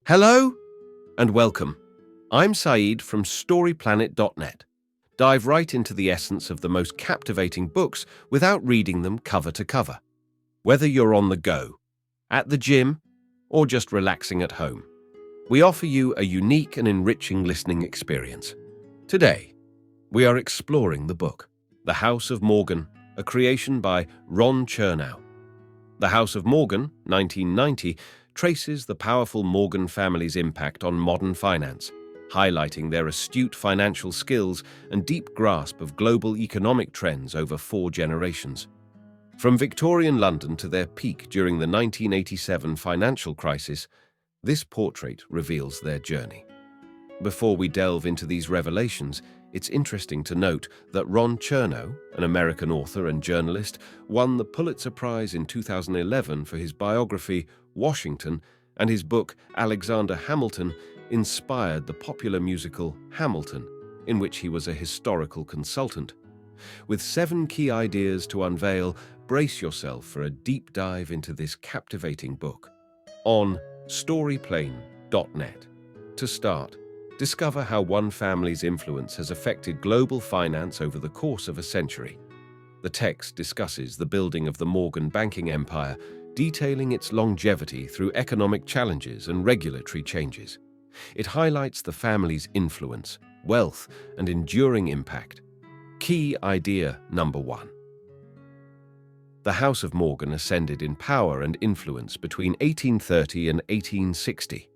Hello and welcome. I'm Saeed from StoryPlanet.net. Dive right into the essence of the most captivating books without reading them cover to cover. Whether you're on the go, at the gym, or just relaxing at home, we offer you a unique and enriching listening experience. Today, we are exploring the book, The House of Morgan, a creation by Ron Chernow. The House of Morgan, 1990, traces the powerful Morgan family's impact on modern finance, highlighting their astute financial skills and deep grasp of global economic trends over 4 generations. From Victorian London to their peak during the 1987 financial crisis, this portrait reveals their journey. Before we delve into these revelations, it's interesting to note that Ron Chernow, an American author and journalist, won the Pulitzer Prize in 2011 for his biography, Washington, and his book, Alexander Hamilton, inspired the popular musical Hamilton, in which he was a historical consultant. With 7 key ideas to unveil, brace yourself for a deep dive into this captivating book. On StoryPlanet.net. To start, discover how one family's influence has affected global finance over the course of a century. The text discusses the building of the Morgan banking empire, detailing its longevity through economic challenges and regulatory changes. It highlights the family's influence, wealth, and enduring impact. Key idea number 1. The House of Morgan ascended in power and influence between 1830 and 1860.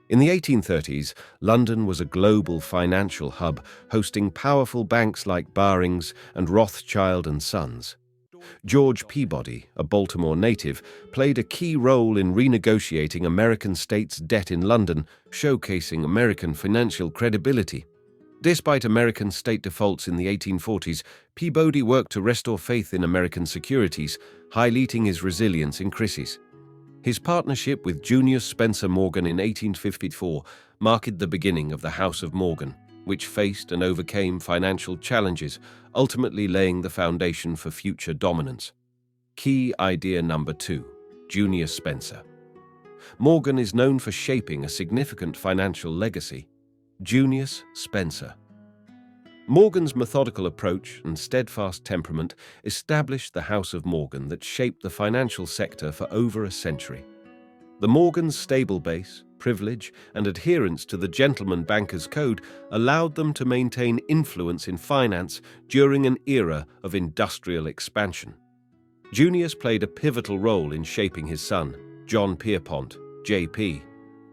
In the 1830s, London was a global financial hub, hosting powerful banks like Barings and Rothschild and Sons. George Peabody, a Baltimore native, played a key role in renegotiating American states' debt in London, showcasing American financial credibility. Despite American state defaults in the 1840s, Peabody worked to restore faith in American securities, highlighting his resilience in crises. His partnership with Junius Spencer Morgan in 1854 marked the beginning of the House of Morgan, which faced and overcame financial challenges, ultimately laying the foundation for future dominance. Key idea number 2. Junius Spencer. Morgan is known for shaping a significant financial legacy. Junius Spencer. Morgan's methodical approach and steadfast temperament established the House of Morgan that shaped the financial sector for over a century. The Morgans' stable base, privilege, and adherence to the Gentleman Bankers Code allowed them to maintain influence in finance during an era of industrial expansion. Junius played a pivotal role in shaping his son, John Pierpont, J.P.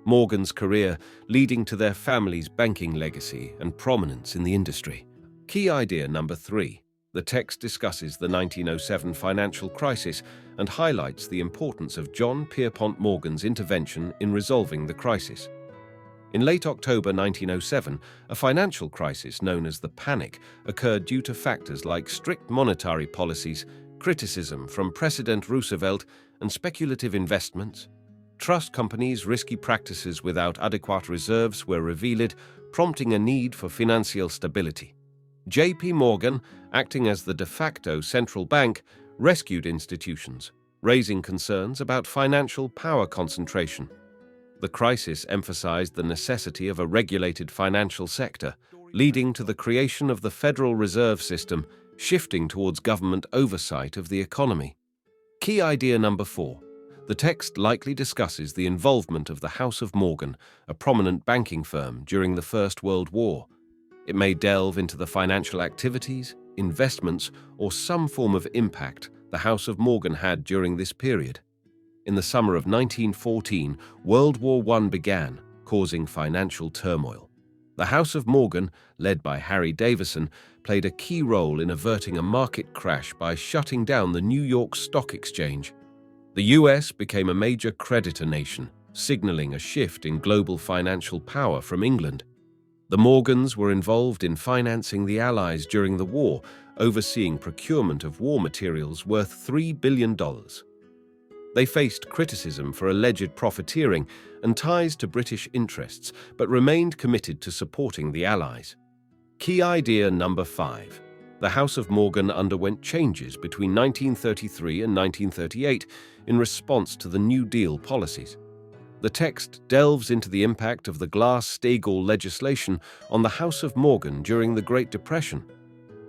Morgan's career, leading to their family's banking legacy and prominence in the industry. Key idea number 3. The text discusses the 1907 financial crisis and highlights the importance of John Pierpont Morgan's intervention in resolving the crisis. In late October 1907, a financial crisis known as the Panic occurred due to factors like strict monetary policies, criticism from President Roosevelt, and speculative investments. Trust companies' risky practices without adequate reserves were revealed, prompting a need for financial stability. J.P. Morgan, acting as the de facto central bank, rescued institutions, raising concerns about financial power concentration. The crisis emphasized the necessity of a regulated financial sector, leading to the creation of the Federal Reserve System, shifting towards government oversight of the economy. Key idea number 4. The text likely discusses the involvement of the House of Morgan, a prominent banking firm, during the First World War. It may delve into the financial activities, investments, or some form of impact the House of Morgan had during this period. In the summer of 1914, World War I began, causing financial turmoil. The House of Morgan, led by Harry Davison, played a key role in averting a market crash by shutting down the New York Stock Exchange. The U.S. became a major creditor nation, signaling a shift in global financial power from England. The Morgans were involved in financing the Allies during the war, overseeing procurement of war materials worth $3 billion. They faced criticism for alleged profiteering and ties to British interests, but remained committed to supporting the Allies. Key idea number 5. The House of Morgan underwent changes between 1933 and 1938 in response to the New Deal policies. The text delves into the impact of the Glass-Steagall legislation on the House of Morgan during the Great Depression.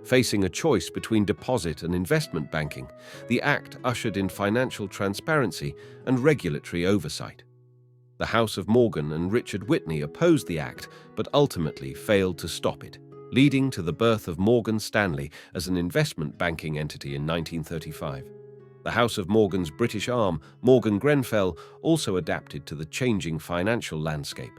Facing a choice between deposit and investment banking, the Act ushered in financial transparency and regulatory oversight. The House of Morgan and Richard Whitney opposed the Act, but ultimately failed to stop it, leading to the birth of Morgan Stanley as an investment banking entity in 1935. The House of Morgan's British arm, Morgan Grenfell, also adapted to the changing financial landscape.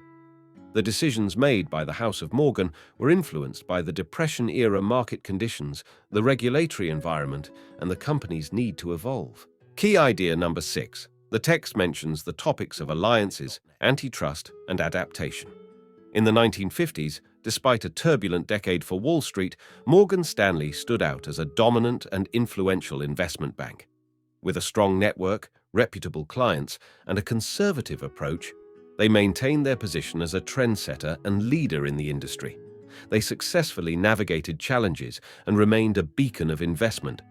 The decisions made by the House of Morgan were influenced by the Depression-era market conditions, the regulatory environment, and the company's need to evolve. Key idea number 6. The text mentions the topics of alliances, antitrust, and adaptation. In the 1950s, despite a turbulent decade for Wall Street, Morgan Stanley stood out as a dominant and influential investment bank. With a strong network, reputable clients, and a conservative approach, they maintained their position as a trendsetter and leader in the industry. They successfully navigated challenges and remained a beacon of investment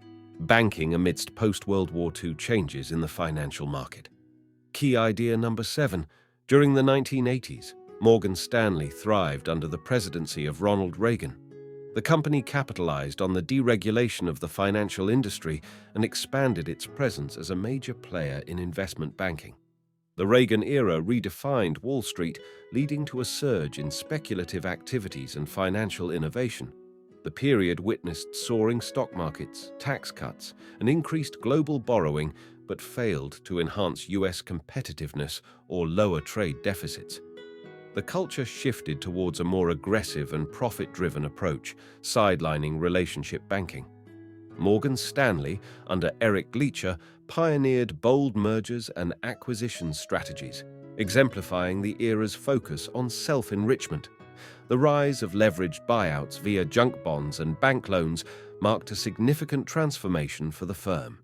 banking amidst post-World War II changes in the financial market. Key idea number 7. During the 1980s, Morgan Stanley thrived under the presidency of Ronald Reagan. The company capitalized on the deregulation of the financial industry and expanded its presence as a major player in investment banking. The Reagan era redefined Wall Street, leading to a surge in speculative activities and financial innovation. The period witnessed soaring stock markets, tax cuts, and increased global borrowing, but failed to enhance U.S. competitiveness or lower trade deficits. The culture shifted towards a more aggressive and profit-driven approach, sidelining relationship banking. Morgan Stanley, under Eric Gleacher, pioneered bold mergers and acquisition strategies, exemplifying the era's focus on self-enrichment. The rise of leveraged buyouts via junk bonds and bank loans marked a significant transformation for the firm.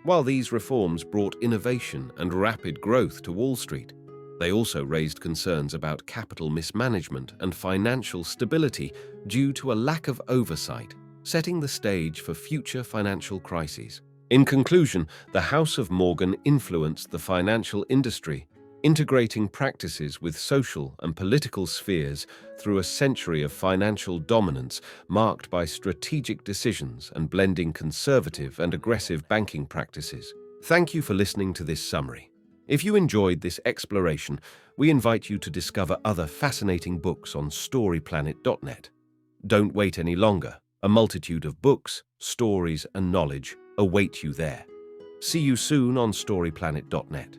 While these reforms brought innovation and rapid growth to Wall Street, they also raised concerns about capital mismanagement and financial stability due to a lack of oversight, setting the stage for future financial crises. In conclusion, the House of Morgan influenced the financial industry, integrating practices with social and political spheres through a century of financial dominance marked by strategic decisions and blending conservative and aggressive banking practices. Thank you for listening to this summary. If you enjoyed this exploration, we invite you to discover other fascinating books on StoryPlanet.net. Don't wait any longer. A multitude of books, stories, and knowledge await you there. See you soon on StoryPlanet.net.